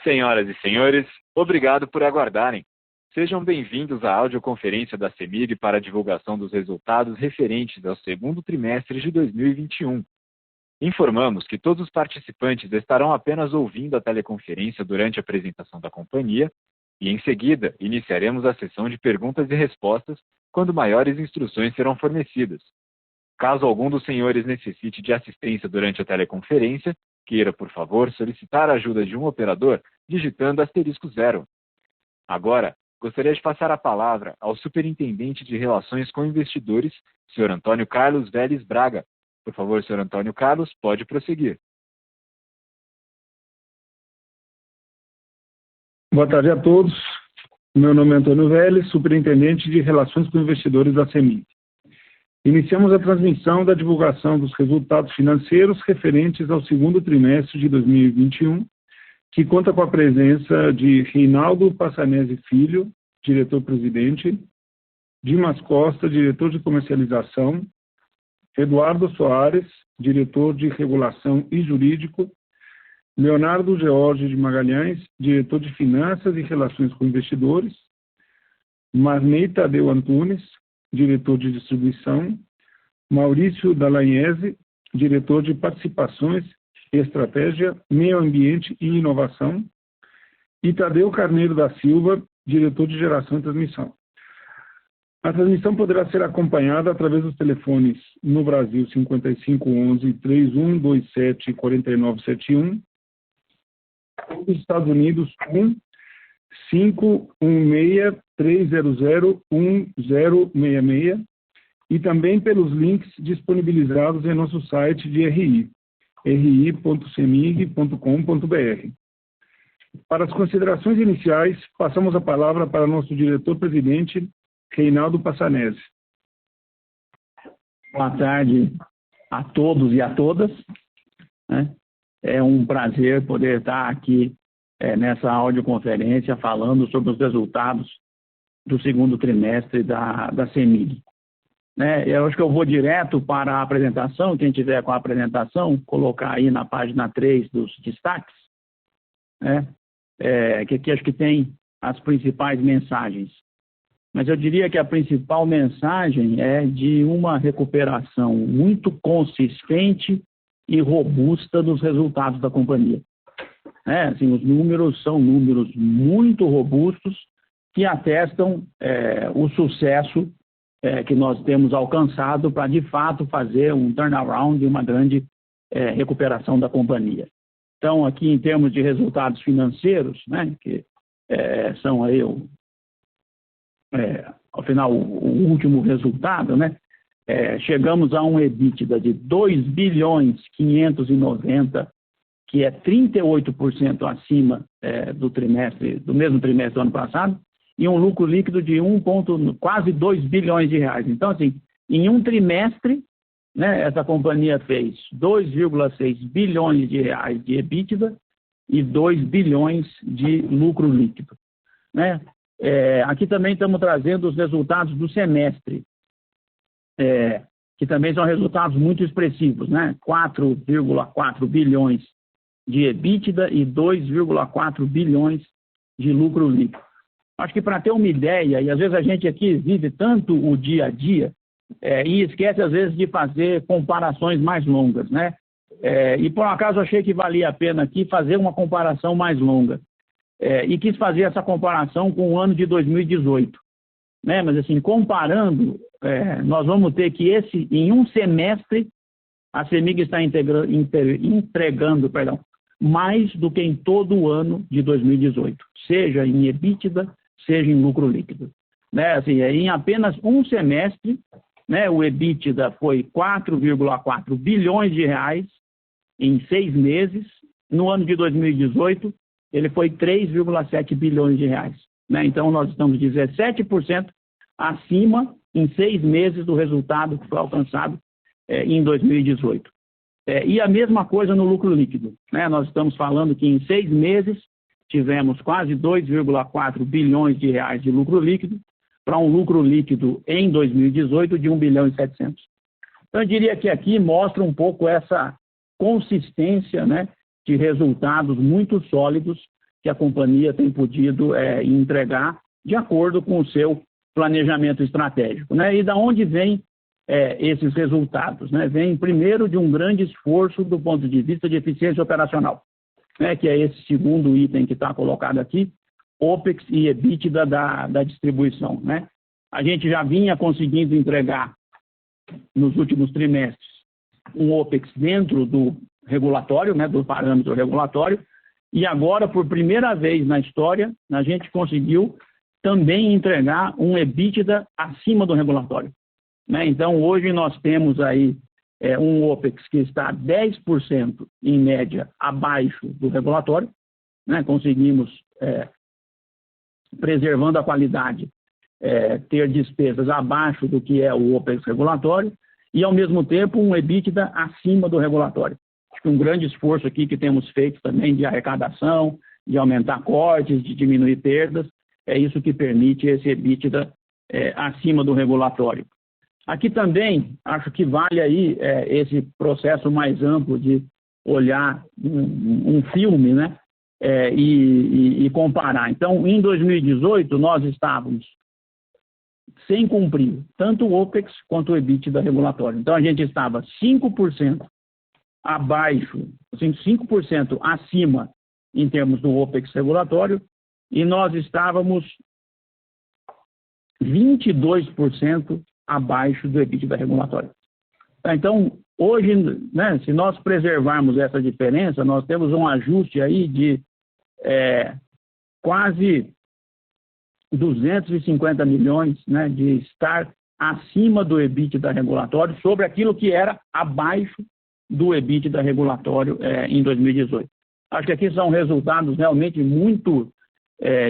Senhoras e senhores, obrigado por aguardarem. Sejam bem-vindos à audioconferência da CEMIG para a divulgação dos resultados referentes ao segundo trimestre de 2021. Informamos que todos os participantes estarão apenas ouvindo a teleconferência durante a apresentação da companhia e, em seguida, iniciaremos a sessão de perguntas e respostas quando maiores instruções serão fornecidas. Caso algum dos senhores necessite de assistência durante a teleconferência, queira, por favor, solicitar a ajuda de um operador digitando *0. Agora, gostaria de passar a palavra ao Superintendente de Relações com Investidores, Sr. Antônio Carlos Vélez Braga. Por favor, Sr. Antônio Carlos, pode prosseguir. Boa tarde a todos. Meu nome é Antônio Vélez, Superintendente de Relações com Investidores da CEMIG. Iniciamos a transmissão da divulgação dos resultados financeiros referentes ao segundo trimestre de 2021, que conta com a presença de Reinaldo Passanezi Filho, diretor-presidente, Dimas Costa, diretor de comercialização, Eduardo Soares, diretor de regulação e jurídico, Leonardo George de Magalhães, diretor de finanças e relações com investidores, Marney Tadeu Antunes, diretor de distribuição, Maurício Dalagnese, diretor de participações, estratégia, meio ambiente e inovação, e Tadeu Carneiro da Silva, diretor de geração e transmissão. A transmissão poderá ser acompanhada através dos telefones no Brasil 5511-3127-4971, nos Estados Unidos 516-300-1066 e também pelos links disponibilizados em nosso site de RI, ri.cemig.com.br. Para as considerações iniciais, passamos a palavra para nosso diretor-presidente, Reinaldo Passanezi. Boa tarde a todos e a todas. É um prazer poder estar aqui nessa audioconferência falando sobre os resultados do segundo trimestre da CEMIG. Eu acho que eu vou direto para a apresentação. Quem tiver com a apresentação, colocar aí na página 3 dos destaques, que aqui acho que tem as principais mensagens. Mas eu diria que a principal mensagem é de uma recuperação muito consistente e robusta dos resultados da companhia. Assim, os números são números muito robustos que atestam o sucesso que nós temos alcançado para, de fato, fazer um turnaround e uma grande recuperação da companhia. Então, aqui em termos de resultados financeiros, que são aí, ao final, o último resultado, chegamos a um EBITDA de 2.590, que é 38% acima do mesmo trimestre do ano passado, e um lucro líquido de quase 2 bilhões de reais. Então, assim, em um trimestre, essa companhia fez 2,6 bilhões de reais de EBITDA e 2 bilhões de lucro líquido. Aqui também estamos trazendo os resultados do semestre, que também são resultados muito expressivos, 4,4 bilhões de EBITDA e 2,4 bilhões de lucro líquido. Acho que para ter uma ideia, e às vezes a gente aqui vive tanto o dia a dia, e esquece às vezes de fazer comparações mais longas, e por um acaso achei que valia a pena aqui fazer uma comparação mais longa, e quis fazer essa comparação com o ano de 2018, mas assim, comparando, nós vamos ter que em um semestre, a CEMIG está entregando mais do que em todo o ano de 2018, seja em EBITDA, seja em lucro líquido. Assim, em apenas um semestre, o EBITDA foi 4,4 bilhões de reais em 6 meses. No ano de 2018, ele foi 3,7 bilhões de reais. Então, nós estamos 17% acima em 6 meses do resultado que foi alcançado em 2018. E a mesma coisa no lucro líquido. Nós estamos falando que em 6 meses tivemos quase 2,4 bilhões de reais de lucro líquido, para um lucro líquido em 2018 de 1 bilhão e 700. Então, eu diria que aqui mostra um pouco essa consistência, de resultados muito sólidos que a companhia tem podido entregar de acordo com o seu planejamento estratégico, né? E da onde vem esses resultados, né? Vem primeiro de um grande esforço do ponto de vista de eficiência operacional, né? Que é esse segundo item que está colocado aqui, OPEX e EBITDA da distribuição, né? A gente já vinha conseguindo entregar nos últimos trimestres um OPEX dentro do regulatório, né, do parâmetro regulatório, e agora, por primeira vez na história, a gente conseguiu também entregar um EBITDA acima do regulatório, né? Então, hoje nós temos aí um OPEX que está 10% em média abaixo do regulatório, né? Conseguimos, preservando a qualidade, ter despesas abaixo do que é o OPEX regulatório e, ao mesmo tempo, um EBITDA acima do regulatório. Acho que um grande esforço aqui que temos feito também de arrecadação, de aumentar cortes, de diminuir perdas, é isso que permite esse EBITDA acima do regulatório. Aqui também, acho que vale aí esse processo mais amplo de olhar um filme, né, e comparar. Então, em 2018, nós estávamos sem cumprir tanto o OPEX quanto o EBITDA regulatório. Então, a gente estava 5% abaixo, assim, 5% acima em termos do OPEX regulatório, e nós estávamos 22% abaixo do EBITDA regulatório. Então, hoje, né, se nós preservarmos essa diferença, nós temos um ajuste aí de quase 250 milhões, né, de estar acima do EBITDA regulatório sobre aquilo que era abaixo do EBITDA regulatório em 2018. Acho que aqui são resultados realmente muito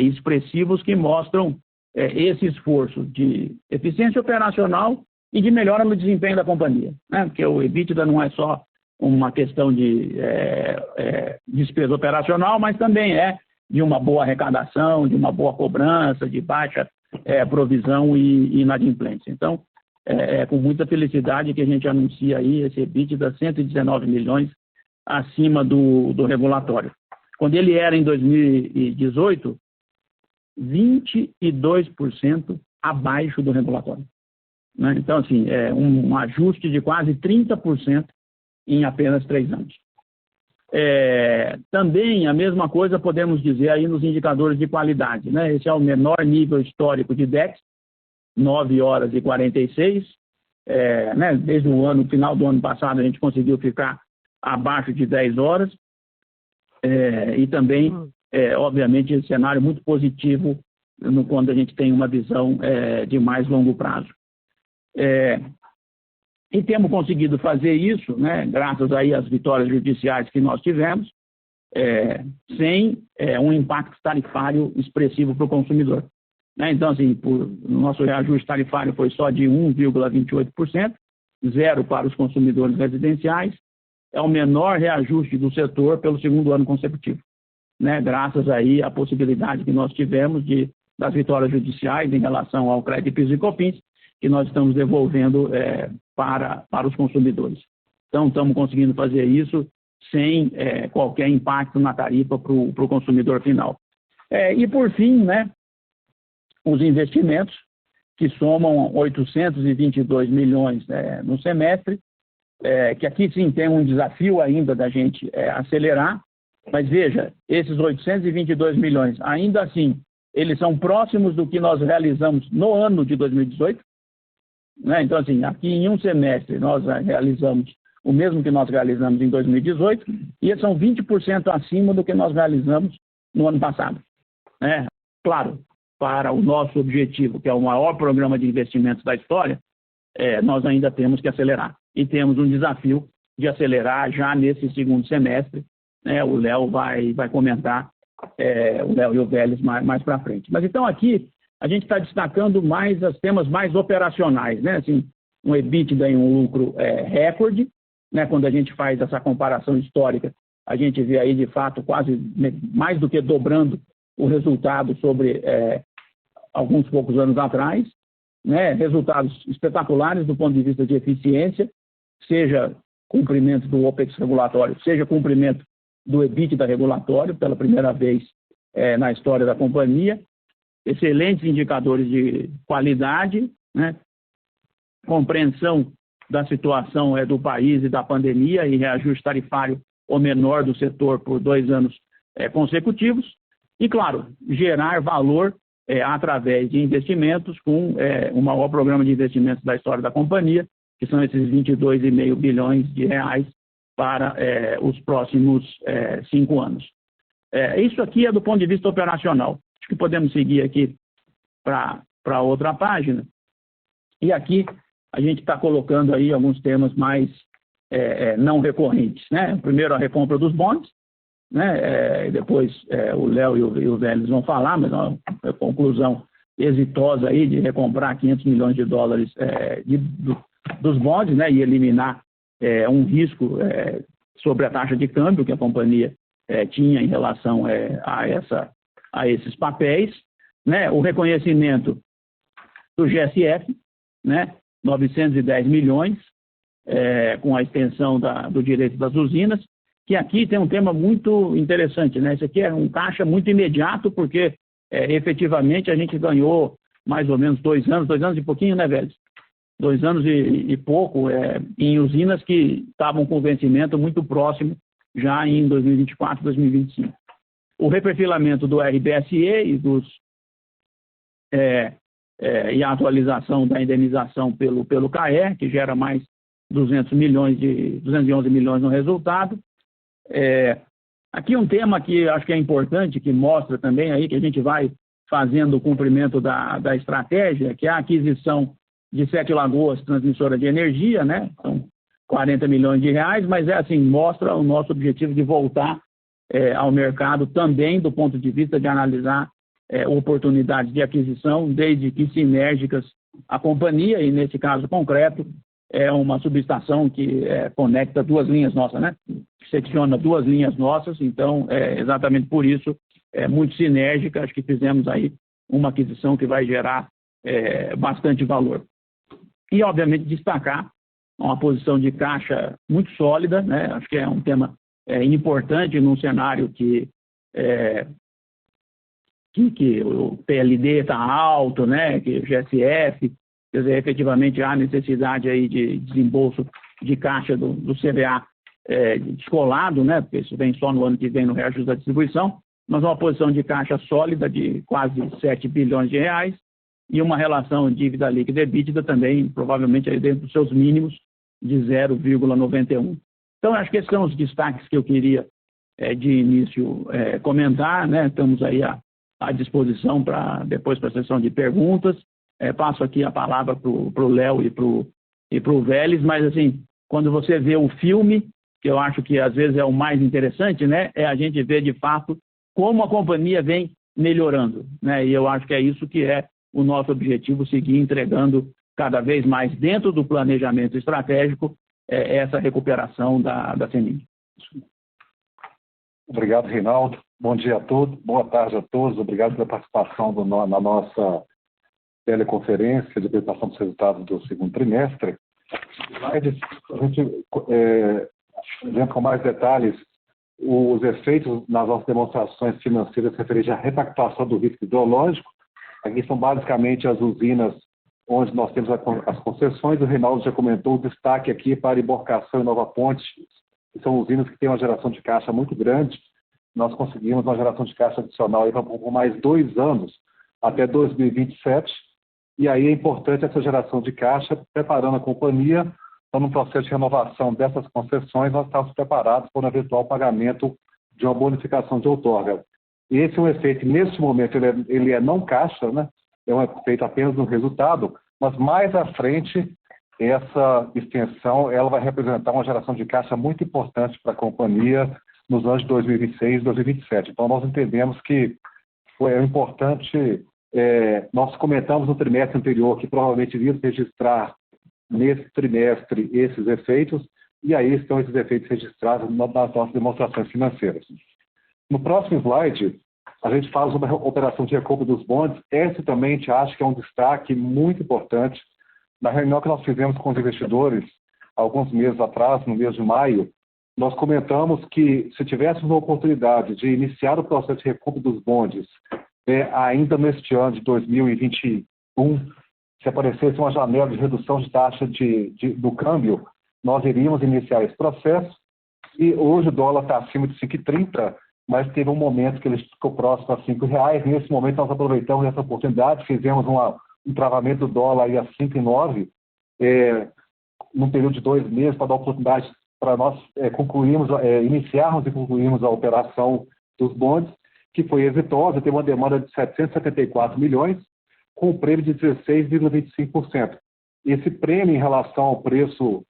expressivos que mostram esse esforço de eficiência operacional e de melhora no desempenho da companhia, né? Porque o EBITDA não é só uma questão de despesa operacional, mas também de uma boa arrecadação, de uma boa cobrança, de baixa provisão e inadimplência. Então, com muita felicidade que a gente anuncia aí esse EBITDA 119 milhões acima do regulatório. Quando ele era em 2018, 22% abaixo do regulatório, né? Então, assim, um ajuste de quase 30% em apenas 3 anos. Também a mesma coisa podemos dizer aí nos indicadores de qualidade, né? Esse é o menor nível histórico de DEX, 9 horas e 46, né? Desde o final do ano passado a gente conseguiu ficar abaixo de 10 horas, e também, obviamente, esse cenário muito positivo quando a gente tem uma visão de mais longo prazo. E temos conseguido fazer isso, né, graças aí às vitórias judiciais que nós tivemos, sem um impacto tarifário expressivo para o consumidor, né? Então, assim, o nosso reajuste tarifário foi só de 1,28%, zero para os consumidores residenciais, é o menor reajuste do setor pelo segundo ano consecutivo, né? Graças aí à possibilidade que nós tivemos das vitórias judiciais em relação ao crédito PIS e COFINS, que nós estamos devolvendo para os consumidores. Então, estamos conseguindo fazer isso sem qualquer impacto na tarifa para o consumidor final. E, por fim, né, os investimentos, que somam 822 milhões no semestre, que aqui sim tem um desafio ainda da gente acelerar, mas veja, esses 822 milhões, ainda assim, eles são próximos do que nós realizamos no ano de 2018, né? Então, assim, aqui em um semestre nós realizamos o mesmo que nós realizamos em 2018, e eles são 20% acima do que nós realizamos no ano passado, né? Claro, para o nosso objetivo, que é o maior programa de investimentos da história, nós ainda temos que acelerar. E temos um desafio de acelerar já nesse segundo semestre, né? O Léo vai comentar, o Léo e o Vélez mais para frente. Mas então aqui a gente está destacando mais os temas mais operacionais, né? Assim, um EBITDA em um lucro recorde, né? Quando a gente faz essa comparação histórica, a gente vê aí de fato quase mais do que dobrando o resultado sobre alguns poucos anos atrás, né? Resultados espetaculares do ponto de vista de eficiência, seja cumprimento do OPEX regulatório, seja cumprimento do EBITDA regulatório, pela primeira vez na história da companhia, excelentes indicadores de qualidade, né? Compreensão da situação do país e da pandemia e reajuste tarifário ou menor do setor por 2 anos consecutivos e, claro, gerar valor através de investimentos com o maior programa de investimentos da história da companhia, que são esses 22,5 bilhões de reais para os próximos 5 anos. Isso aqui é do ponto de vista operacional. Acho que podemos seguir aqui para outra página. E aqui a gente está colocando aí alguns temas mais não recorrentes, né? Primeiro, a recompra dos bonds, né? Depois o Léo e o Vélez vão falar, mas uma conclusão exitosa aí de recomprar 500 milhões de dólares dos bonds, né? E eliminar um risco sobre a taxa de câmbio que a companhia tinha em relação a esses papéis, né? O reconhecimento do GSF, né? 910 milhões, com a extensão do direito das usinas, que aqui tem um tema muito interessante, né? Isso aqui é um caixa muito imediato, porque efetivamente a gente ganhou mais ou menos 2 anos e pouquinho, né, Vélez? 2 anos e pouco em usinas que estavam com vencimento muito próximo, já em 2024, 2025. O reperfilamento do RBSE e a atualização da indenização pelo CAE, que gera mais 211 milhões no resultado. Aqui um tema que acho que é importante, que mostra também aí que a gente vai fazendo o cumprimento da estratégia, que é a aquisição de 7 Lagoas, transmissora de energia, né? São 40 milhões de reais, mas assim, mostra o nosso objetivo de voltar ao mercado também do ponto de vista de analisar oportunidades de aquisição, desde que sinérgicas à companhia, e nesse caso concreto, é uma subestação que conecta 2 linhas nossas, né? Secciona 2 linhas nossas, então, exatamente por isso, é muito sinérgica. Acho que fizemos aí uma aquisição que vai gerar bastante valor. E, obviamente, destacar uma posição de caixa muito sólida, né? Acho que é um tema importante num cenário que o PLD está alto, né? Que o GSF, quer dizer, efetivamente há necessidade aí de desembolso de caixa do CVA descolado, né? Porque isso vem só no ano que vem no reajuste da distribuição, mas uma posição de caixa sólida de quase 7 bilhões de reais e uma relação dívida líquida EBITDA também, provavelmente aí dentro dos seus mínimos, de 0,91. Então, acho que esses são os destaques que eu queria, de início, comentar, né? Estamos aí à disposição depois para a sessão de perguntas. Passo aqui a palavra para o Léo e para o Vélez, mas, assim, quando você vê o filme, que eu acho que às vezes é o mais interessante, né? É a gente ver, de fato, como a companhia vem melhorando, né? E eu acho que é isso que é o nosso objetivo, seguir entregando cada vez mais dentro do planejamento estratégico essa recuperação da CEMIG. Obrigado, Reinaldo. Bom dia a todos, boa tarde a todos. Obrigado pela participação na nossa teleconferência de apresentação dos resultados do segundo trimestre. A gente vendo com mais detalhes os efeitos nas nossas demonstrações financeiras referentes à repactuação do risco hidrológico. Aqui são basicamente as usinas onde nós temos as concessões. O Reinaldo já comentou o destaque aqui para Emborcação e Nova Ponte, que são usinas que têm uma geração de caixa muito grande. Nós conseguimos uma geração de caixa adicional aí por mais 2 anos, até 2027. E aí é importante essa geração de caixa, preparando a companhia para, no processo de renovação dessas concessões, nós estamos preparados para um eventual pagamento de uma bonificação de outorga. Esse é um efeito, nesse momento, ele é não caixa, né? É um efeito apenas no resultado, mas mais à frente, essa extensão ela vai representar uma geração de caixa muito importante para a companhia nos anos de 2026 e 2027. Então, nós entendemos que foi importante. Nós comentamos no trimestre anterior que provavelmente iríamos registrar nesse trimestre esses efeitos, e aí estão esses efeitos registrados nas nossas demonstrações financeiras. No próximo slide, a gente fala sobre a operação de recompra dos bonds. Esse também a gente acha que é um destaque muito importante. Na reunião que nós fizemos com os investidores, alguns meses atrás, no mês de maio, nós comentamos que se tivéssemos a oportunidade de iniciar o processo de recompra dos bondes ainda neste ano de 2021, se aparecesse uma janela de redução de taxa do câmbio, nós iríamos iniciar esse processo. E hoje o dólar está acima de 5,30, mas teve um momento que ele ficou próximo a R$5. Nesse momento nós aproveitamos essa oportunidade, fizemos um travamento do dólar aí a 5,9, num período de 2 meses, para dar oportunidade para nós iniciarmos e concluirmos a operação dos bondes, que foi exitosa, teve uma demanda de 774 milhões, com um prêmio de 16,25%. Esse prêmio em relação ao preço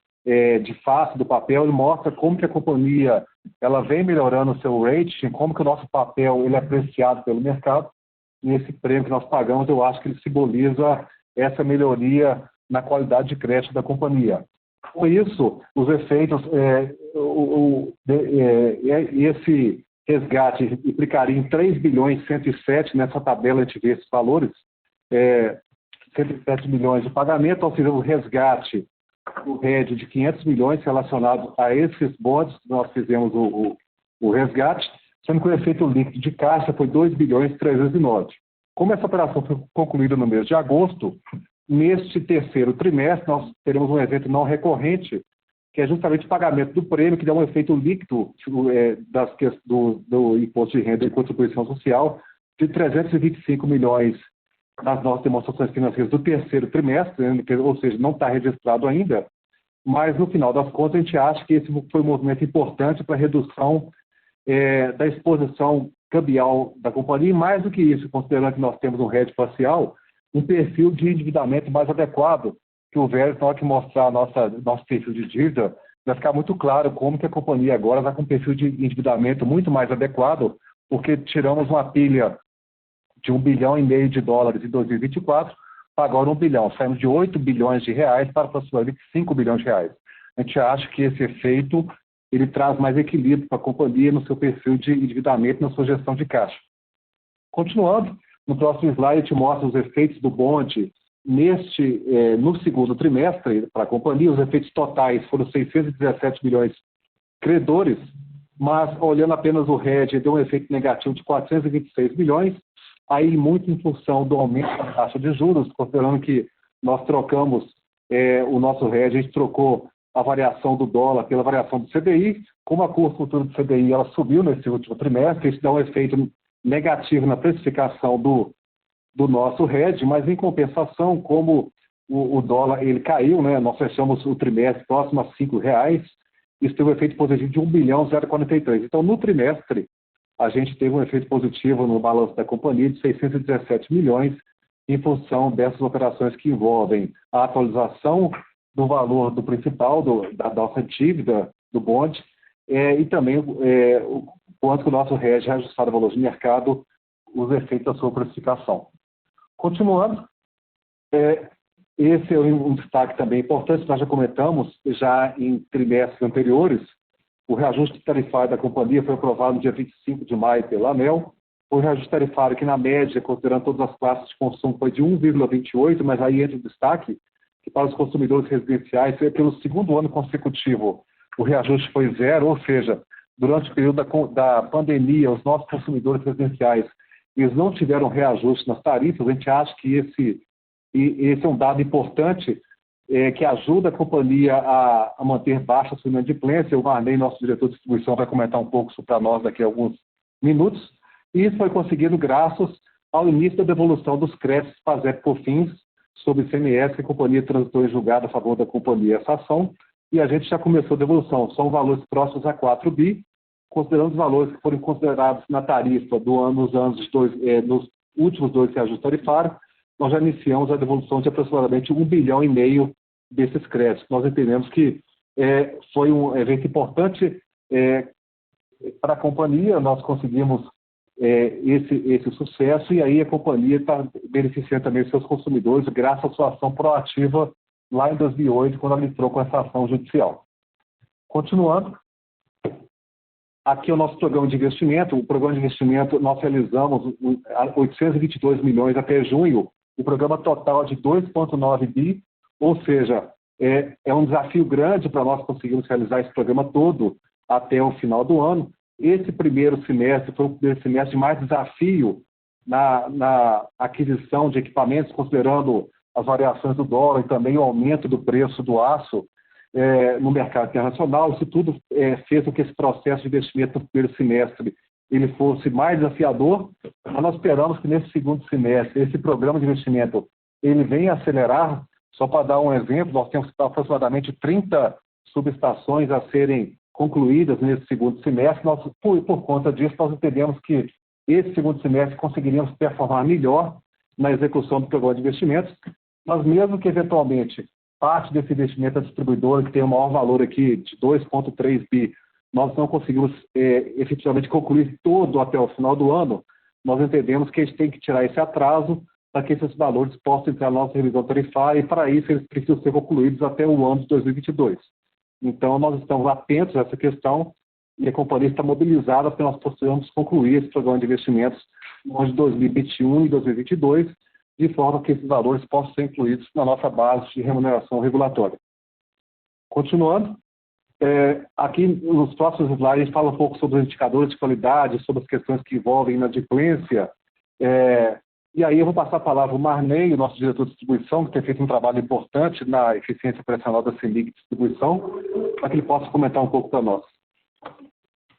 de face do papel, ele mostra como que a companhia ela vem melhorando o seu rating, como que o nosso papel ele é apreciado pelo mercado, e esse prêmio que nós pagamos, eu acho que ele simboliza essa melhoria na qualidade de crédito da companhia. Com isso, os efeitos, esse resgate implicaria em 3 bilhões 107, nessa tabela a gente vê esses valores, 107 milhões de pagamento, ou seja, o resgate do RED de 500 milhões relacionado a esses bondes, nós fizemos o resgate, sendo que o efeito líquido de caixa foi 2 bilhões 309. Como essa operação foi concluída no mês de agosto, neste terceiro trimestre nós teremos um evento não recorrente, que é justamente o pagamento do prêmio, que dá um efeito líquido do imposto de renda e contribuição social de 325 milhões nas nossas demonstrações financeiras do terceiro trimestre, ou seja, não está registrado ainda, mas no final das contas a gente acha que esse foi um movimento importante para a redução da exposição cambial da companhia, e mais do que isso, considerando que nós temos um RED parcial, um perfil de endividamento mais adequado, que o Vélez, na hora que mostrar nosso perfil de dívida, vai ficar muito claro como que a companhia agora está com um perfil de endividamento muito mais adequado, porque tiramos uma pilha de $1,5 bilhão em 2024, para agora $1 bilhão. Saímos de 8 bilhões de reais para aproximadamente 5 bilhões de reais. A gente acha que esse efeito ele traz mais equilíbrio para a companhia no seu perfil de endividamento, na sua gestão de caixa. Continuando, no próximo slide a gente mostra os efeitos do bonde no segundo trimestre para a companhia. Os efeitos totais foram 617 milhões credores, mas olhando apenas o RED, deu um efeito negativo de 426 milhões, aí muito em função do aumento da taxa de juros, considerando que nós trocamos o nosso RED, a gente trocou a variação do dólar pela variação do CDI, como a curva futura do CDI ela subiu nesse último trimestre, isso dá um efeito negativo na precificação do nosso RED, mas em compensação, como o dólar ele caiu, né, nós fechamos o trimestre próximo a R$5, isso teve um efeito positivo de 1 bilhão 043. Então, no trimestre, a gente teve um efeito positivo no balanço da companhia de 617 milhões em função dessas operações que envolvem a atualização do valor do principal, da nossa dívida, do bonde, e também o quanto que o nosso RED reajustado ao valor de mercado, os efeitos da sua precificação. Continuando, esse é um destaque também importante, nós já comentamos já em trimestres anteriores. O reajuste tarifário da companhia foi aprovado no dia 25 de maio pela ANEEL. O reajuste tarifário que, na média, considerando todas as classes de consumo, foi de 1,28, mas aí entra o destaque que para os consumidores residenciais, pelo segundo ano consecutivo, o reajuste foi 0, ou seja, durante o período da pandemia, os nossos consumidores residenciais eles não tiveram reajuste nas tarifas. A gente acha que esse é um dado importante que ajuda a companhia a manter baixa a sua inadimplência. O Marney, nosso diretor de distribuição, vai comentar um pouco isso para nós daqui a alguns minutos. E isso foi conseguido graças ao início da devolução dos créditos PASEP-COFINS sobre ICMS, que a companhia transitou em julgado a favor da companhia essa ação, e a gente já começou a devolução. São valores próximos a 4 bi, considerando os valores que foram considerados na tarifa nos últimos 2 reajustes tarifários. Nós já iniciamos a devolução de aproximadamente 1,5 bilhão desses créditos. Nós entendemos que foi um evento importante para a companhia, nós conseguimos esse sucesso, e aí a companhia está beneficiando também os seus consumidores graças à sua ação proativa lá em 2008, quando ela entrou com essa ação judicial. Continuando, aqui é o nosso programa de investimento. O programa de investimento, nós realizamos 822 milhões até junho, o programa total de 2,9 bi, ou seja, é um desafio grande para nós conseguirmos realizar esse programa todo, até o final do ano. Esse primeiro semestre foi o primeiro semestre de mais desafio na aquisição de equipamentos, considerando as variações do dólar e também o aumento do preço do aço no mercado internacional. Isso tudo fez com que esse processo de investimento no primeiro semestre ele fosse mais desafiador, mas nós esperamos que nesse segundo semestre esse programa de investimento ele venha acelerar. Só para dar um exemplo, nós temos aproximadamente 30 subestações a serem concluídas nesse segundo semestre. Por conta disso, nós entendemos que esse segundo semestre conseguiríamos performar melhor na execução do programa de investimentos, mas mesmo que eventualmente parte desse investimento da distribuidora, que tem o maior valor aqui de 2,3 bi, nós não conseguimos efetivamente concluir todo até o final do ano, nós entendemos que a gente tem que tirar esse atraso para que esses valores possam entrar na nossa revisão tarifária, e para isso eles precisam ser concluídos até o ano de 2022. Então, nós estamos atentos a essa questão e a companhia está mobilizada para que nós possamos concluir esse programa de investimentos no ano de 2021 e 2022, de forma que esses valores possam ser incluídos na nossa base de remuneração regulatória. Continuando, aqui nos próximos slides a gente fala um pouco sobre os indicadores de qualidade, sobre as questões que envolvem inadimplência. E aí eu vou passar a palavra ao Marney, o nosso diretor de distribuição, que tem feito um trabalho importante na eficiência operacional da CEMIG Distribuição, para que ele possa comentar um pouco para nós.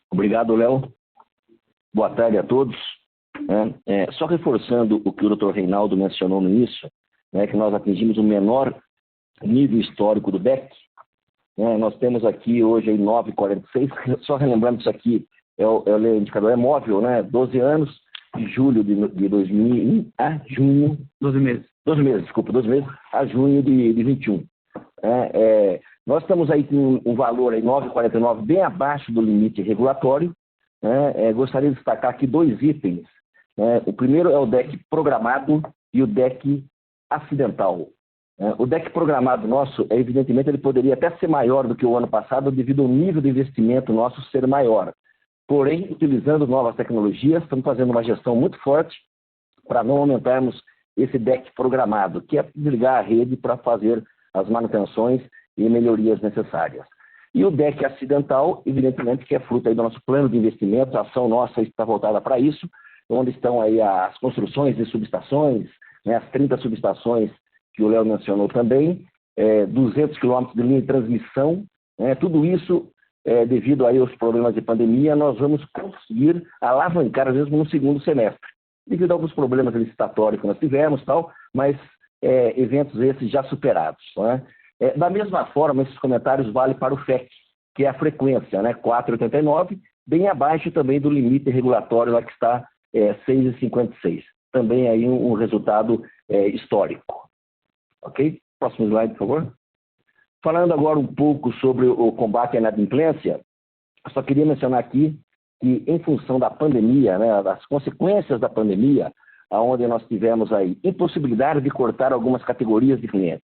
Obrigado, Léo. Boa tarde a todos. Só reforçando o que o Dr. Reinaldo mencionou no início, que nós atingimos o menor nível histórico do DEC. Nós temos aqui hoje 9,46, só relembrando isso aqui, o indicador móvel, 12 anos, de julho de 2001 a junho... 12 meses, a junho de 21. Nós estamos aí com um valor aí 9,49, bem abaixo do limite regulatório. Gostaria de destacar aqui dois itens. O primeiro é o DEC programado e o DEC acidental. O DEC programado nosso, evidentemente, ele poderia até ser maior do que o ano passado devido ao nível de investimento nosso ser maior. Porém, utilizando novas tecnologias, estamos fazendo uma gestão muito forte para não aumentarmos esse DEC programado, que é desligar a rede para fazer as manutenções e melhorias necessárias. E o DEC acidental, evidentemente, que é fruto aí do nosso plano de investimento, a ação nossa está voltada para isso, onde estão aí as construções de subestações, as 30 subestações que o Léo mencionou também, 200 quilômetros de linha de transmissão, tudo isso devido aí aos problemas de pandemia, nós vamos conseguir alavancar, às vezes, no segundo semestre, devido a alguns problemas licitatórios que nós tivemos, mas eventos esses já superados. Da mesma forma, esses comentários valem para o FEC, que é a frequência, 4,89, bem abaixo também do limite regulatório, lá que está 6,56. Também aí um resultado histórico. Ok? Próximo slide, por favor. Falando agora um pouco sobre o combate à inadimplência, eu só queria mencionar aqui que, em função da pandemia, das consequências da pandemia, onde nós tivemos aí impossibilidade de cortar algumas categorias de clientes,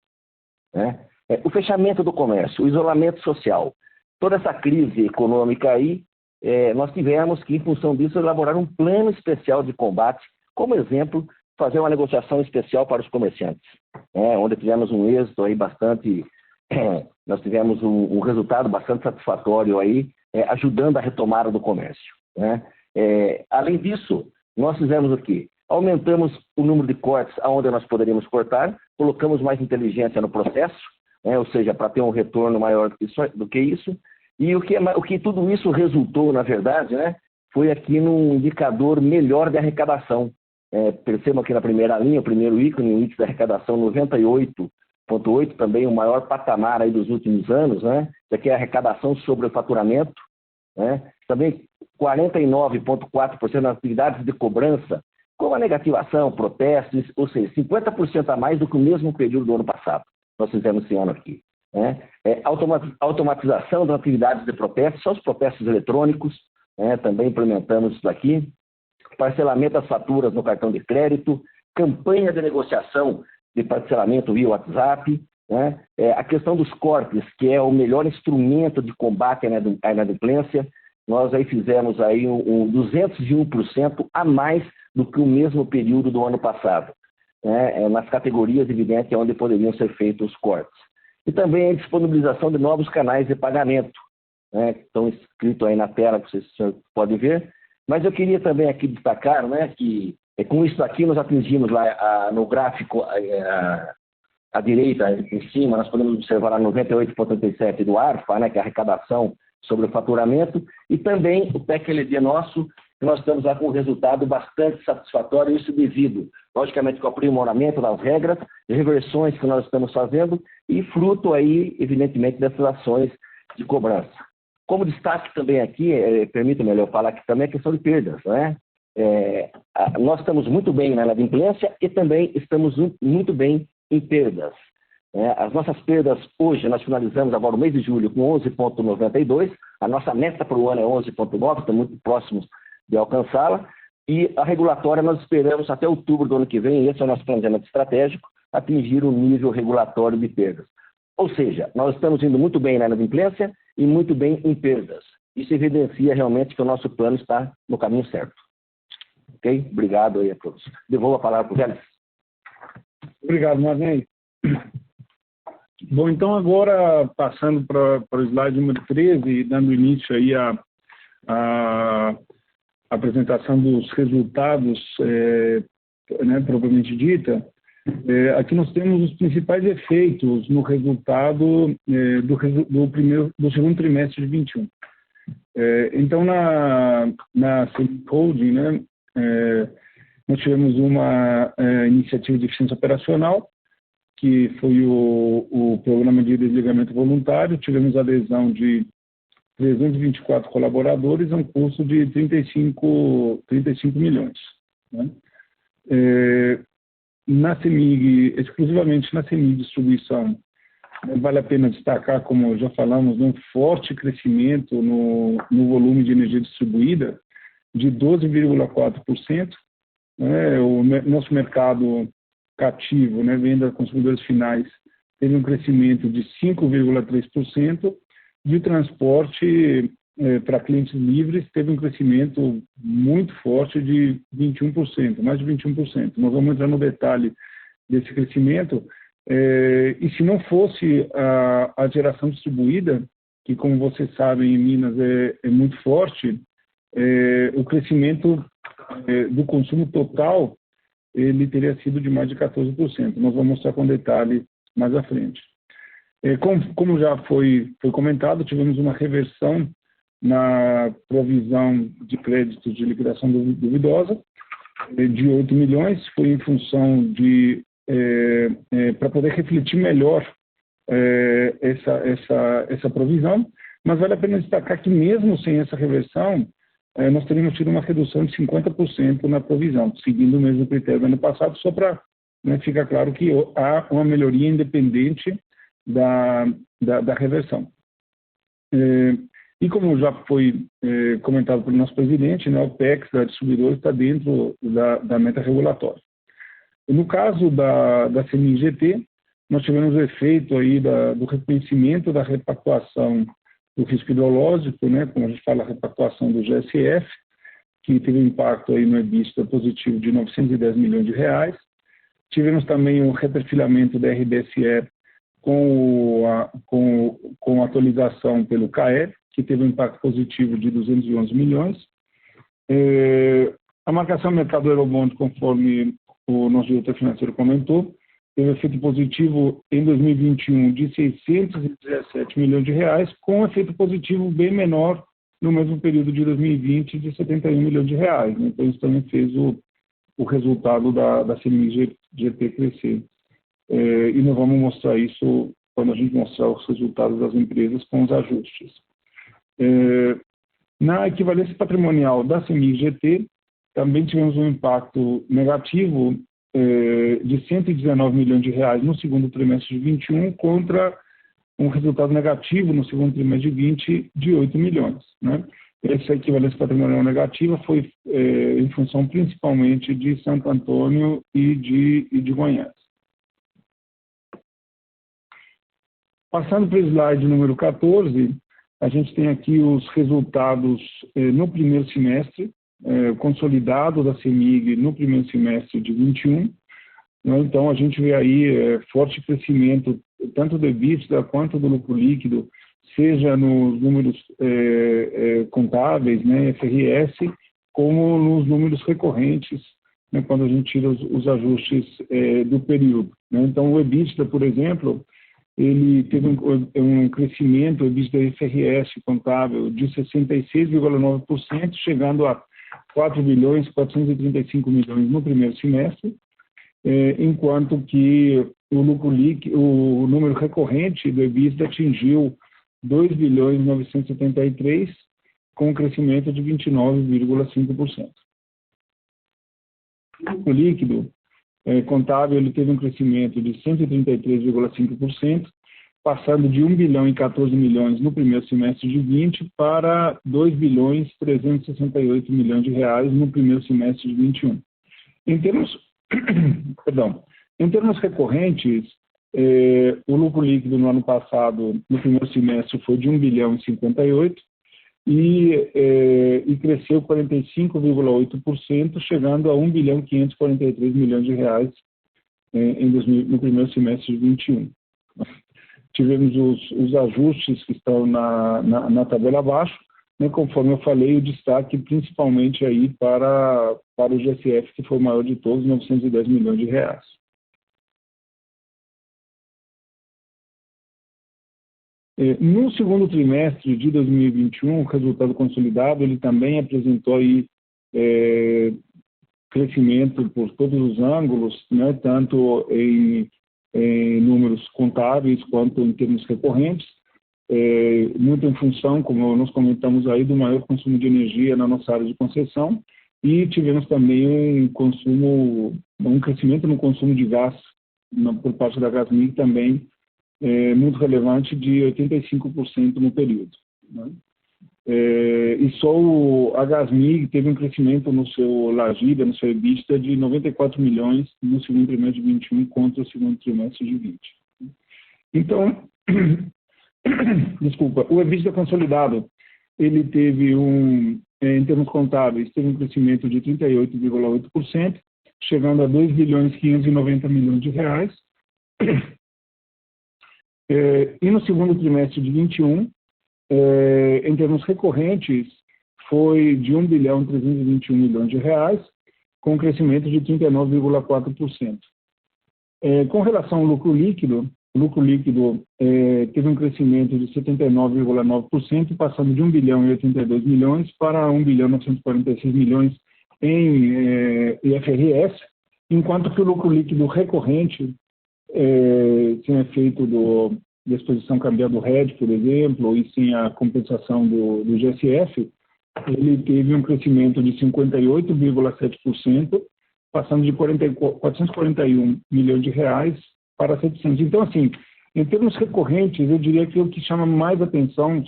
o fechamento do comércio, o isolamento social, toda essa crise econômica aí, nós tivemos que, em função disso, elaborar um plano especial de combate, como exemplo, fazer uma negociação especial para os comerciantes, onde tivemos um êxito aí bastante... nós tivemos um resultado bastante satisfatório aí, ajudando a retomada do comércio. Além disso, nós fizemos o quê? Aumentamos o número de cortes aonde nós poderíamos cortar, colocamos mais inteligência no processo, ou seja, para ter um retorno maior do que isso, e o que tudo isso resultou, na verdade, foi aqui num indicador melhor de arrecadação. Percebam aqui na primeira linha, o primeiro ícone, o índice de arrecadação 98,8, também o maior patamar aí dos últimos anos, Isso aqui é a arrecadação sobre o faturamento, Também 49,4% das atividades de cobrança, como a negativação, protestos, ou seja, 50% a mais do que o mesmo período do ano passado. Nós fizemos esse ano aqui. Automatização das atividades de protesto, só os protestos eletrônicos, também implementamos isso aqui. Parcelamento das faturas no cartão de crédito, campanha de negociação de parcelamento via WhatsApp, a questão dos cortes, que é o melhor instrumento de combate à inadimplência. Nós aí fizemos aí 201% a mais do que o mesmo período do ano passado, nas categorias, evidente, onde poderiam ser feitos os cortes. E também a disponibilização de novos canais de pagamento, né, que estão escritos aí na tela, que vocês podem ver. Mas eu queria também aqui destacar, né, que com isso aqui nós atingimos lá no gráfico à direita, em cima, nós podemos observar lá 98,87 do ARFA, né, que é a arrecadação sobre o faturamento, e também o PEC-LD nosso, que nós estamos lá com um resultado bastante satisfatório, isso devido, logicamente, com o aprimoramento das regras, reversões que nós estamos fazendo e fruto aí, evidentemente, dessas ações de cobrança. Como destaque também aqui, permita-me eu falar aqui também a questão de perdas, né? Nós estamos muito bem na inadimplência e também estamos muito bem em perdas. As nossas perdas hoje, nós finalizamos agora o mês de julho com 11,92, a nossa meta para o ano é 11,9, estamos muito próximos de alcançá-la, e a regulatória nós esperamos até outubro do ano que vem, esse é o nosso planejamento estratégico, atingir o nível regulatório de perdas. Ou seja, nós estamos indo muito bem na inadimplência e muito bem em perdas. Isso evidencia realmente que o nosso plano está no caminho certo. Ok? Obrigado aí a todos. Devolvo a palavra para o Vélez. Obrigado, Marney. Bom, então agora passando para o slide número 13 e dando início aí à apresentação dos resultados propriamente dita, aqui nós temos os principais efeitos no resultado do segundo trimestre de 21. Então, na Holding, né, nós tivemos uma iniciativa de eficiência operacional, que foi o programa de desligamento voluntário. Tivemos adesão de 324 colaboradores a um custo de 35 milhões. Né? Na CEMIG, exclusivamente na CEMIG Distribuição, vale a pena destacar, como já falamos, um forte crescimento no volume de energia distribuída de 12,4%. O nosso mercado cativo, né, venda a consumidores finais, teve um crescimento de 5,3%, e o transporte para clientes livres teve um crescimento muito forte de 21%, mais de 21%. Nós vamos entrar no detalhe desse crescimento, e se não fosse a geração distribuída, que, como vocês sabem, em Minas é muito forte, o crescimento do consumo total ele teria sido de mais de 14%. Nós vamos mostrar com detalhe mais à frente. Como já foi comentado, tivemos uma reversão na provisão de créditos de liquidação duvidosa de 8 milhões, foi em função de para poder refletir melhor essa provisão, mas vale a pena destacar que mesmo sem essa reversão, nós teríamos tido uma redução de 50% na provisão, seguindo o mesmo critério do ano passado, só para ficar claro que há uma melhoria independente da reversão. E como já foi comentado pelo nosso presidente, né, o PEX da distribuidora está dentro da meta regulatória. No caso da CEMIG-GT, nós tivemos o efeito aí do reconhecimento da repactuação do risco hidrológico, né, como a gente fala, a repactuação do GSF, que teve um impacto aí no EBITDA positivo de 910 milhões de reais. Tivemos também o reperfilamento da RBSE com a atualização pelo CAE, que teve um impacto positivo de 211 milhões. A marcação mercado Eurobond, conforme o nosso diretor financeiro comentou, teve efeito positivo em 2021 de 617 milhões de reais, com efeito positivo bem menor no mesmo período de 2020 de 71 milhões de reais. Então, isso também fez o resultado da CEMIG-GT crescer. E nós vamos mostrar isso quando a gente mostrar os resultados das empresas com os ajustes. Na equivalência patrimonial da CEMIG-GT, também tivemos um impacto negativo de 119 milhões de reais no segundo trimestre de 21 contra um resultado negativo no segundo trimestre de 20 de 8 milhões. Né? Essa equivalência patrimonial negativa foi em função principalmente de Santo Antônio e de Goiás. Passando para o slide número 14, a gente tem aqui os resultados no primeiro semestre, consolidado da CEMIG no primeiro semestre de 21. Né? Então, a gente vê aí forte crescimento tanto do EBITDA quanto do lucro líquido, seja nos números contábeis, né, FRS, como nos números recorrentes, né, quando a gente tira os ajustes do período, né? Então, o EBITDA, por exemplo, ele teve um crescimento, o EBITDA FRS contábil, de 66,9%, chegando a 4.435 milhões no primeiro semestre, enquanto que o lucro líquido, o número recorrente do EBITDA atingiu 2.973, com um crescimento de 29,5%. O lucro líquido contábil, ele teve um crescimento de 133,5%, passando de 1 bilhão e 14 milhões no primeiro semestre de 20 para 2 bilhões 368 milhões de reais no primeiro semestre de 21. Em termos recorrentes, o lucro líquido no ano passado, no primeiro semestre, foi de 1 bilhão e 58 e cresceu 45,8%, chegando a 1 bilhão 543 milhões de reais no primeiro semestre de 21. Tivemos os ajustes que estão na tabela abaixo, né, conforme eu falei, o destaque principalmente aí para o GSF, que foi o maior de todos, 910 milhões de reais. No segundo trimestre de 2021, o resultado consolidado, ele também apresentou aí crescimento por todos os ângulos, né, tanto em números contábeis quanto em termos recorrentes, muito em função, como nós comentamos aí, do maior consumo de energia na nossa área de concessão, e tivemos também um crescimento no consumo de gás por parte da Gasmig também muito relevante, de 85% no período, né? E só a Gasmig teve um crescimento no seu LAGIDA, no seu EBITDA, de 94 milhões no segundo trimestre de 21 contra o segundo trimestre de 20. Então, desculpa, o EBITDA consolidado, ele teve em termos contábeis, teve um crescimento de 38,8%, chegando a 2 bilhões 590 milhões de reais. E no segundo trimestre de 21, em termos recorrentes, foi de 1 bilhão 321 milhões de reais, com um crescimento de 39,4%. Com relação ao lucro líquido, o lucro líquido teve um crescimento de 79,9%, passando de 1 bilhão e 82 milhões para 1 bilhão 946 milhões em IFRS, enquanto que o lucro líquido recorrente, sem efeito da exposição cambial do RED, por exemplo, e sem a compensação do GSF, ele teve um crescimento de 58,7%, passando de 441 milhões de reais para 700. Então, assim, em termos recorrentes, eu diria que o que chama mais atenção,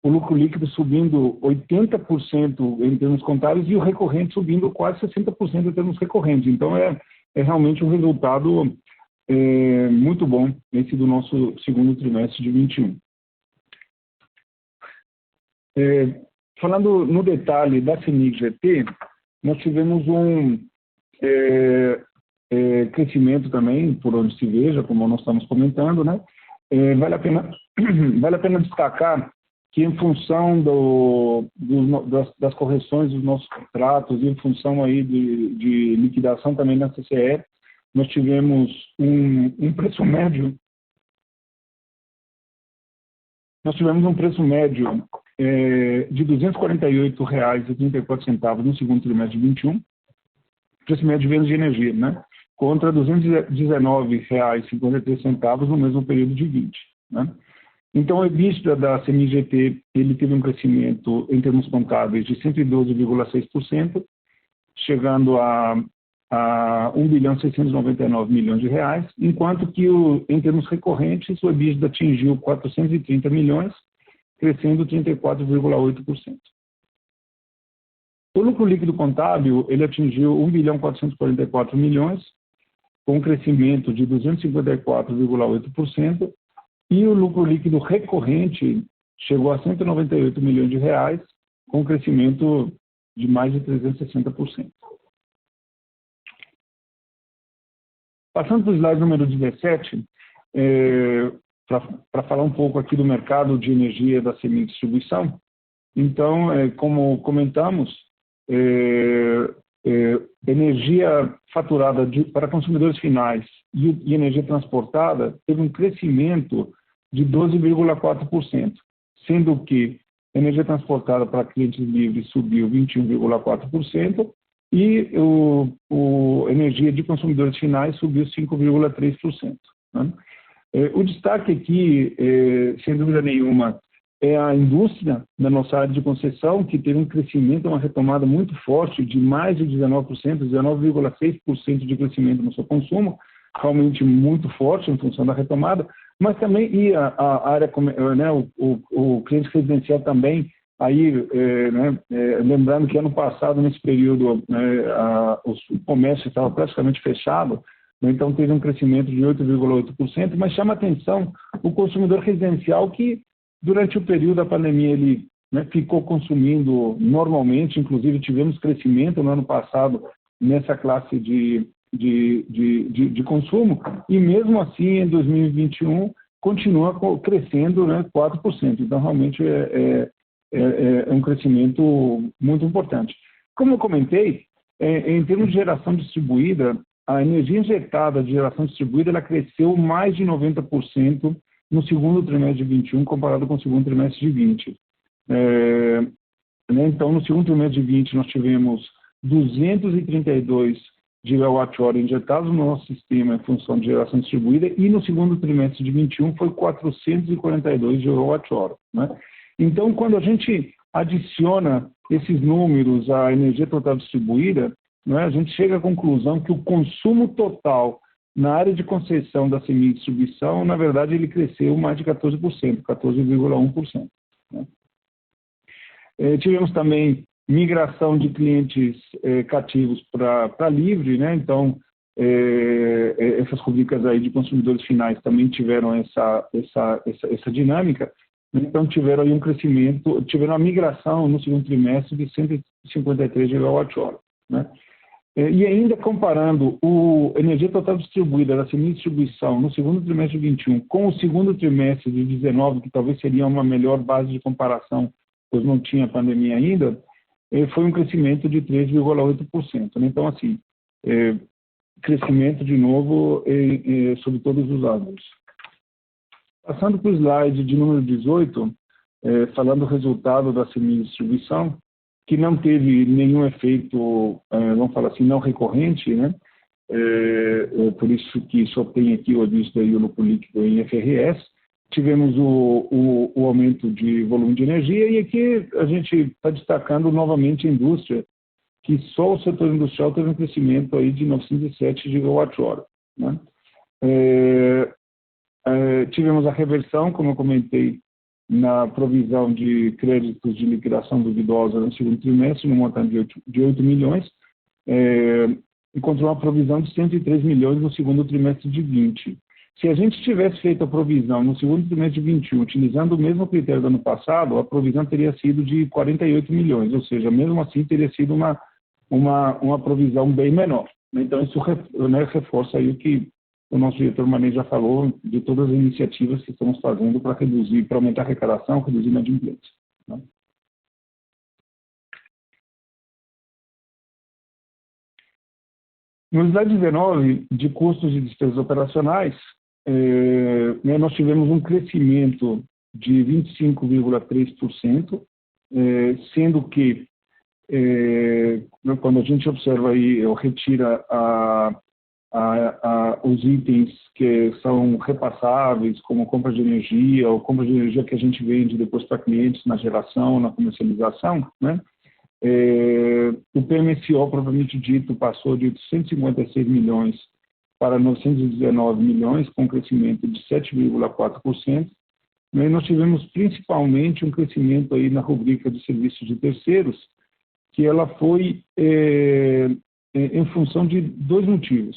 o lucro líquido subindo 80% em termos contábeis e o recorrente subindo quase 60% em termos recorrentes. Então, é realmente um resultado muito bom, esse do nosso segundo trimestre de 21. Falando no detalhe da CEMIG GT, nós tivemos um crescimento também, por onde se veja, como nós estamos comentando, né? Vale a pena destacar que, em função das correções dos nossos contratos e em função aí de liquidação também na CCE, nós tivemos um preço médio. Nós tivemos um preço médio de R$ 248,34 no segundo trimestre de 21, preço médio de vendas de energia, né? Contra R$ 219,53 no mesmo período de 20, né? Então, o EBITDA da CEMIG GT, ele teve um crescimento em termos contábeis de 112,6%, chegando a 1 bilhão 699 milhões de reais, enquanto que em termos recorrentes o EBITDA atingiu 430 milhões, crescendo 34,8%. O lucro líquido contábil, ele atingiu 1 bilhão 444 milhões, com um crescimento de 254,8%, e o lucro líquido recorrente chegou a 198 milhões de reais, com um crescimento de mais de 360%. Passando para o slide número 17, para falar um pouco aqui do mercado de energia da CEMIG Distribuição. Então, como comentamos, energia faturada para consumidores finais e energia transportada teve um crescimento de 12,4%, sendo que energia transportada para clientes livres subiu 21,4% e energia de consumidores finais subiu 5,3%. Né? O destaque aqui, sem dúvida nenhuma, é a indústria da nossa área de concessão, que teve um crescimento, uma retomada muito forte de mais de 19%, 19,6% de crescimento no seu consumo, realmente muito forte em função da retomada, mas também a área, né, o cliente residencial também, aí, lembrando que ano passado, nesse período, o comércio estava praticamente fechado, então teve um crescimento de 8,8%, mas chama atenção o consumidor residencial que, durante o período da pandemia, ele ficou consumindo normalmente, inclusive tivemos crescimento no ano passado nessa classe de consumo, e mesmo assim, em 2021, continua crescendo 4%. Então, realmente, é um crescimento muito importante. Como eu comentei, em termos de geração distribuída, a energia injetada de geração distribuída ela cresceu mais de 90% no segundo trimestre de 21, comparado com o segundo trimestre de 20. Então, no segundo trimestre de 20, nós tivemos 232 gigawatt-hora injetados no nosso sistema em função de geração distribuída, e no segundo trimestre de 21 foi 442 gigawatt-hora. Né? Então, quando a gente adiciona esses números à energia total distribuída, né, a gente chega à conclusão que o consumo total na área de concessão da CEMIG Distribuição, na verdade, ele cresceu mais de 14%, 14,1%. Né? Tivemos também migração de clientes cativos para livre, né? Então, essas rubricas aí de consumidores finais também tiveram essa dinâmica. Então, tiveram aí um crescimento, tiveram a migração no segundo trimestre de 153 gigawatt-hora. Né? E ainda comparando a energia total distribuída da CEMIG Distribuição no segundo trimestre de 21 com o segundo trimestre de 19, que talvez seria uma melhor base de comparação, pois não tinha pandemia ainda, foi um crescimento de 3,8%. Né? Então, assim, crescimento de novo sobre todos os ângulos. Passando para o slide de número 18, falando do resultado da CEMIG Distribuição, que não teve nenhum efeito, vamos falar assim, não recorrente, né? Por isso que só tem aqui o aviso da lucro líquido em FRS. Tivemos o aumento de volume de energia, e aqui a gente está destacando novamente a indústria, que só o setor industrial teve um crescimento aí de 907 gigawatt-hora. Né? Tivemos a reversão, como eu comentei, na provisão de créditos de liquidação duvidosa no segundo trimestre, no montante de 8 milhões, encontrou uma provisão de 103 milhões no segundo trimestre de 20. Se a gente tivesse feito a provisão no segundo trimestre de 21, utilizando o mesmo critério do ano passado, a provisão teria sido de 48 milhões, ou seja, mesmo assim teria sido uma provisão bem menor. Então, isso reforça aí o que o nosso diretor Manei já falou de todas as iniciativas que estamos fazendo para reduzir, para aumentar a arrecadação, reduzir a inadimplência. Né? No slide 19, de custos e despesas operacionais, nós tivemos um crescimento de 25,3%, sendo que, quando a gente observa aí, retira os itens que são repassáveis, como compra de energia, ou compra de energia que a gente vende depois para clientes na geração, na comercialização, né? O PMSO, propriamente dito, passou de 856 milhões para 919 milhões, com um crescimento de 7,4%. E nós tivemos principalmente um crescimento aí na rubrica de serviços de terceiros, que ela foi em função de dois motivos.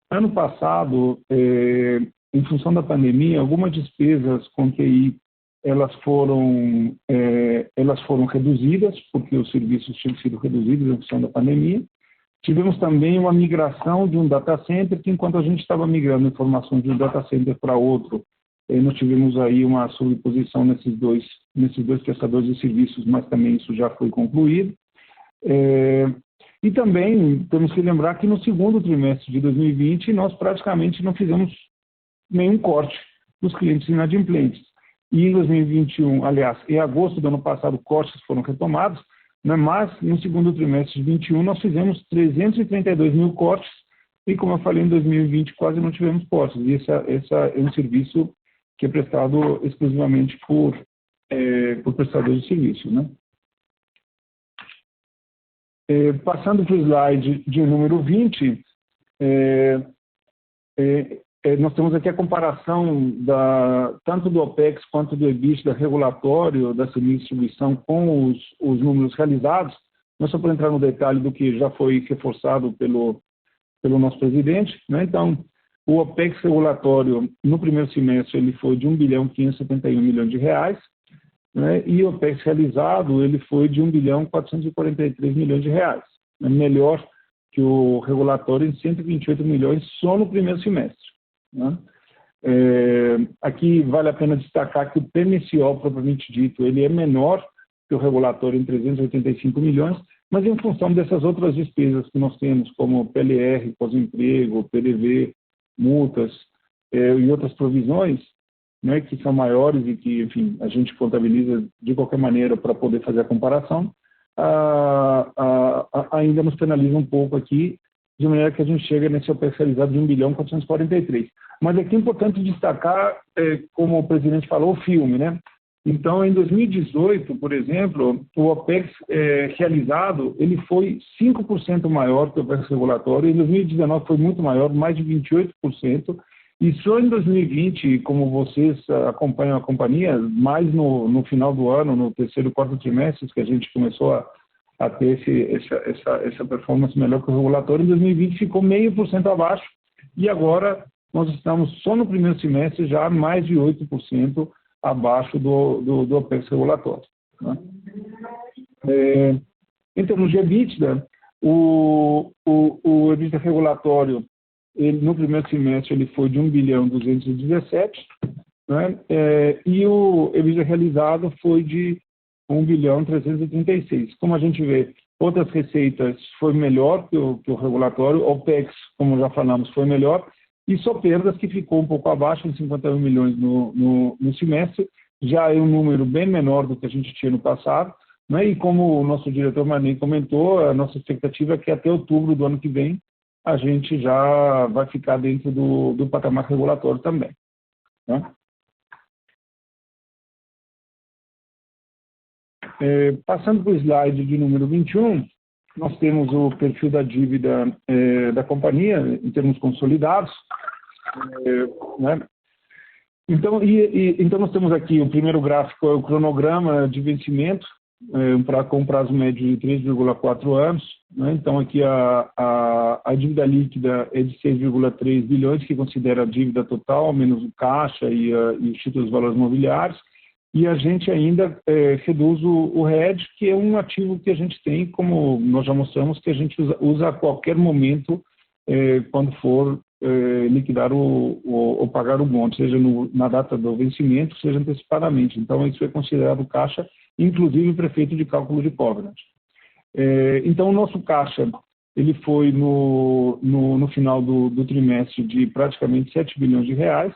Ano passado, em função da pandemia, algumas despesas com QI elas foram reduzidas, porque os serviços tinham sido reduzidos em função da pandemia. Tivemos também uma migração de um data center, que enquanto a gente estava migrando informações de um data center para outro, nós tivemos aí uma sobreposição nesses dois prestadores de serviços, mas também isso já foi concluído. E também temos que lembrar que no segundo trimestre de 2020 nós praticamente não fizemos nenhum corte dos clientes inadimplentes. E em 2021, aliás, em agosto do ano passado, cortes foram retomados, né, mas no segundo trimestre de 2021 nós fizemos 332 mil cortes e, como eu falei, em 2020 quase não tivemos cortes. E esse é um serviço que é prestado exclusivamente por prestadores de serviço, né? Passando para o slide de número 20, nós temos aqui a comparação tanto do OPEX quanto do EBITDA regulatório da distribuição com os números realizados. Não só para entrar no detalhe do que já foi reforçado pelo nosso presidente, né? Então, o OPEX regulatório no primeiro semestre ele foi de R$1.571 bilhões, né? E o OPEX realizado ele foi de R$1.443 bilhões, né? Melhor que o regulatório em 128 milhões só no primeiro semestre, né? Aqui vale a pena destacar que o PMSO, propriamente dito, ele é menor que o regulatório em 385 milhões, mas em função dessas outras despesas que nós temos, como PLR, pós-emprego, PDV, multas e outras provisões, né, que são maiores e que, enfim, a gente contabiliza de qualquer maneira para poder fazer a comparação, ainda nos penaliza um pouco aqui, de maneira que a gente chega nesse OPEX realizado de 1.443. Mas aqui é importante destacar, como o presidente falou, o filme, né? Então, em 2018, por exemplo, o OPEX realizado ele foi 5% maior que o OPEX regulatório, em 2019 foi muito maior, mais de 28%, e só em 2020, como vocês acompanham a companhia, mais no final do ano, no terceiro e quarto trimestre, que a gente começou a ter essa performance melhor que o regulatório, em 2020 ficou 0,5% abaixo, e agora nós estamos só no primeiro semestre já mais de 8% abaixo do OPEX regulatório, né? Em termos de EBITDA, o EBITDA regulatório, ele, no primeiro semestre, ele foi de 1.217 bilhão, né? E o EBITDA realizado foi de 1.336 bilhão. Como a gente vê, outras receitas foi melhor que o regulatório, o OPEX, como já falamos, foi melhor, e só perdas que ficou um pouco abaixo, de 51 milhões no semestre, já é um número bem menor do que a gente tinha no passado, né? E como o nosso diretor Marney comentou, a nossa expectativa é que até outubro do ano que vem a gente já vai ficar dentro do patamar regulatório também, né? Passando para o slide de número 21, nós temos o perfil da dívida da companhia em termos consolidados, né? Então, então nós temos aqui o primeiro gráfico, é o cronograma de vencimento, com prazo médio de 3,4 anos, né? Então aqui a dívida líquida é de 6,3 bilhões, que considera a dívida total, menos o caixa e os títulos de valores mobiliários, e a gente ainda reduz o hedge, que é um ativo que a gente tem, como nós já mostramos, que a gente usa a qualquer momento quando for liquidar ou pagar o bond, seja na data do vencimento, seja antecipadamente. Então, isso é considerado caixa, inclusive para efeito de cálculo de covenant. Então, o nosso caixa ele foi no final do trimestre de praticamente 7 bilhões de reais,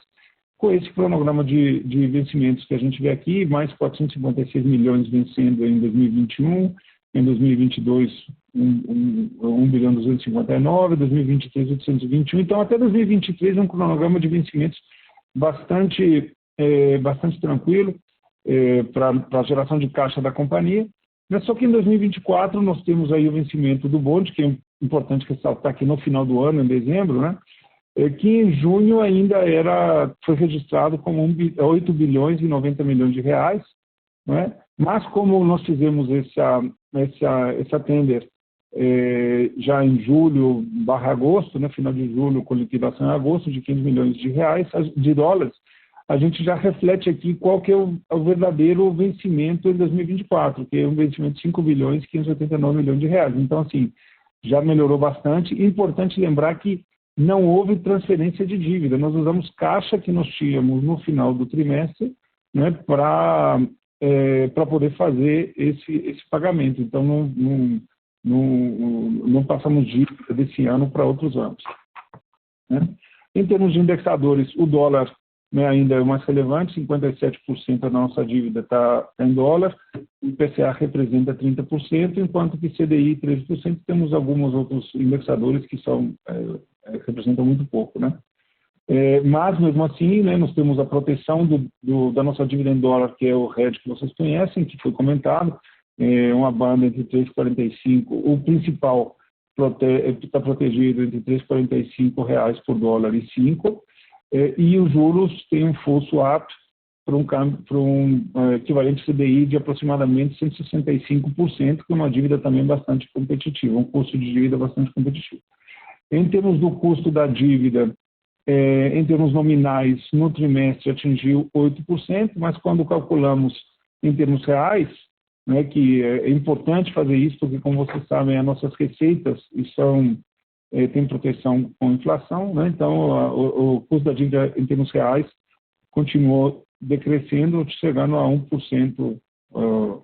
com esse cronograma de vencimentos que a gente vê aqui, mais 456 milhões vencendo em 2021, em 2022, 1 bilhão 259, 2023, 821. Então, até 2023 é um cronograma de vencimentos bastante tranquilo para a geração de caixa da companhia. Mas só que em 2024 nós temos aí o vencimento do bond, que é importante ressaltar que no final do ano, em dezembro, né? Que em junho ainda foi registrado como 8 bilhões e 90 milhões de reais, né? Mas como nós fizemos essa tender já em julho / agosto, né, final de julho, com liquidação em agosto, de 15 milhões de dólares, a gente já reflete aqui qual que é o verdadeiro vencimento em 2024, que é um vencimento de 5 bilhões e 589 milhões de reais. Então, assim, já melhorou bastante. Importante lembrar que não houve transferência de dívida. Nós usamos caixa que nós tínhamos no final do trimestre, né, para poder fazer esse pagamento. Então, não passamos dívida desse ano para outros anos, né? Em termos de indexadores, o dólar, né, ainda é o mais relevante, 57% da nossa dívida está em dólar, o IPCA representa 30%, enquanto que CDI 13%, temos alguns outros indexadores que representam muito pouco, né? Mas, mesmo assim, né, nós temos a proteção da nossa dívida em dólar, que é o hedge que vocês conhecem, que foi comentado, uma banda entre 3,45, o principal está protegido entre R$ 3,45 por dólar e 5, e os juros têm um full swap para um equivalente CDI de aproximadamente 165%, que é uma dívida também bastante competitiva, um custo de dívida bastante competitivo. Em termos do custo da dívida, em termos nominais, no trimestre atingiu 8%, mas quando calculamos em termos reais, né, que é importante fazer isso, porque, como vocês sabem, as nossas receitas têm proteção com a inflação, né? Então, o custo da dívida em termos reais continuou decrescendo, chegando a 1%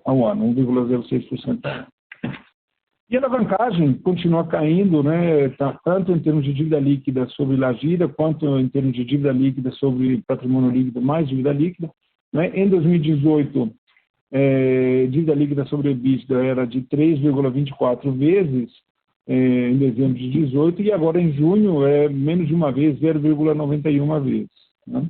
ao ano, 1,06% ao ano. E a alavancagem continua caindo, né, tanto em termos de dívida líquida sobre lajeada, quanto em termos de dívida líquida sobre patrimônio líquido mais dívida líquida, né? Em 2018, dívida líquida sobre EBITDA era de 3,24 vezes em dezembro de 2018, e agora em junho é menos de uma vez, 0,91 vezes, né?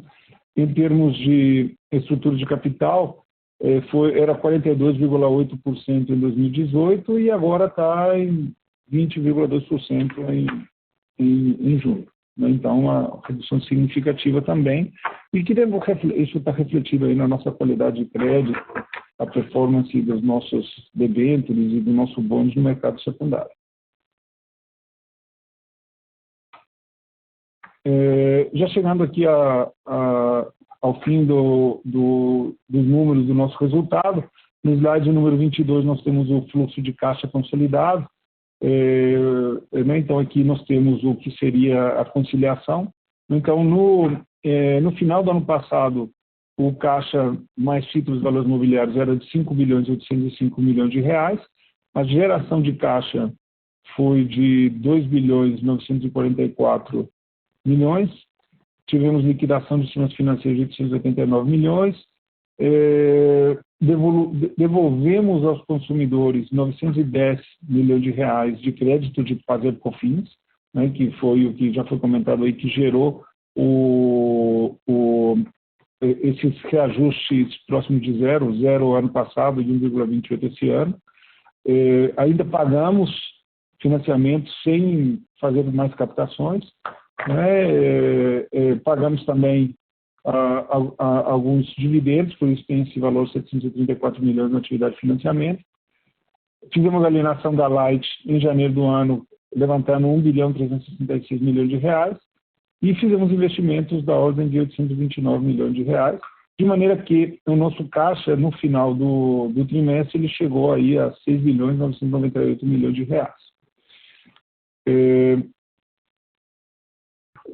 Em termos de estrutura de capital, era 42,8% em 2018 e agora está em 20,2% em junho, né? Então, uma redução significativa também, e que isso está refletido aí na nossa qualidade de crédito, a performance dos nossos debêntures e do nosso bônus no mercado secundário. Já chegando aqui ao fim dos números do nosso resultado, no slide número 22 nós temos o fluxo de caixa consolidado, né? Então aqui nós temos o que seria a conciliação. Então no final do ano passado, o caixa mais títulos de valores imobiliários era de 5 bilhões e 805 milhões de reais, a geração de caixa foi de 2 bilhões e 944 milhões, tivemos liquidação de instrumentos financeiros de 889 milhões, devolvemos aos consumidores 910 milhões de reais de crédito de FASER/COFINS, né, que foi o que já foi comentado aí, que gerou esses reajustes próximos de zero ano passado e 1,28 esse ano. Ainda pagamos financiamentos sem fazer mais captações, né? Pagamos também alguns dividendos, por isso tem esse valor 734 milhões na atividade de financiamento. Fizemos a alienação da Light em janeiro do ano, levantando 1 bilhão 366 milhões de reais, e fizemos investimentos da ordem de 829 milhões de reais, de maneira que o nosso caixa, no final do trimestre, ele chegou aí a 6 bilhões 998 milhões de reais.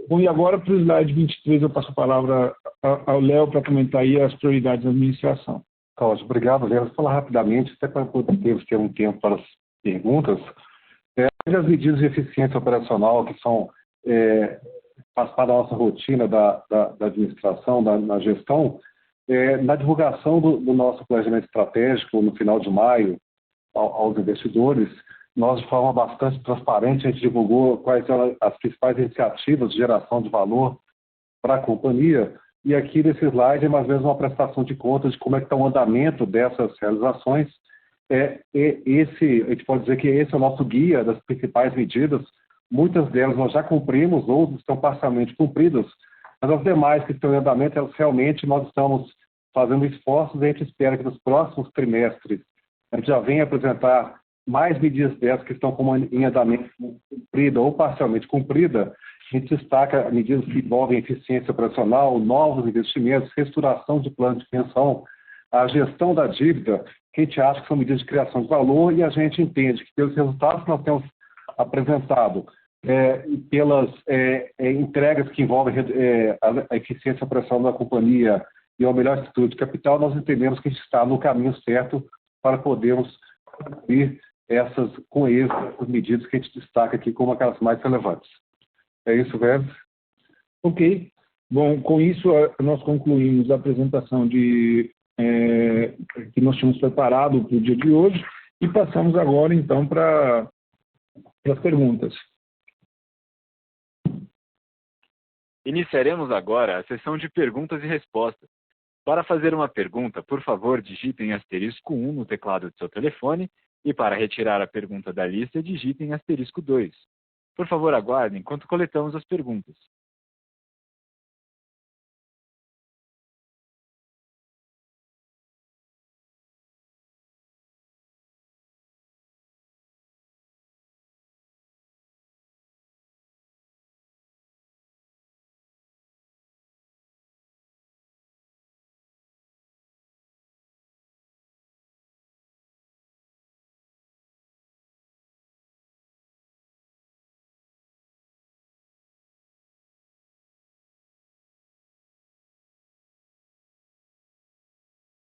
Bom, e agora para o slide 23 eu passo a palavra ao Léo para comentar aí as prioridades da administração. Cláudio, obrigado, Léo. Vou falar rapidamente, até para poder ter um tempo para as perguntas. As medidas de eficiência operacional que faz parte da nossa rotina da administração, na gestão, na divulgação do nosso planejamento estratégico no final de maio aos investidores, nós, de forma bastante transparente, a gente divulgou quais eram as principais iniciativas de geração de valor para a companhia, e aqui nesse slide é mais ou menos uma prestação de contas de como é que está o andamento dessas realizações. A gente pode dizer que esse é o nosso guia das principais medidas. Muitas delas nós já cumprimos, outras estão parcialmente cumpridas, mas as demais que estão em andamento, elas realmente nós estamos fazendo esforços e a gente espera que nos próximos trimestres a gente já venha apresentar mais medidas dessas que estão em andamento cumprida ou parcialmente cumprida. A gente destaca medidas que envolvem eficiência operacional, novos investimentos, restauração de plano de pensão, a gestão da dívida, que a gente acha que são medidas de criação de valor, e a gente entende que pelos resultados que nós temos apresentado e pelas entregas que envolvem a eficiência operacional da companhia e uma melhor estrutura de capital, nós entendemos que a gente está no caminho certo para podermos cumprir com êxito essas medidas que a gente destaca aqui como aquelas mais relevantes. É isso, Vélez? Ok. Bom, com isso nós concluímos a apresentação que nós tínhamos preparado para o dia de hoje e passamos agora, então, para as perguntas. Iniciaremos agora a sessão de perguntas e respostas. Para fazer uma pergunta, por favor, digitem *1 no teclado de seu telefone e para retirar a pergunta da lista, digitem *2. Por favor, aguardem enquanto coletamos as perguntas.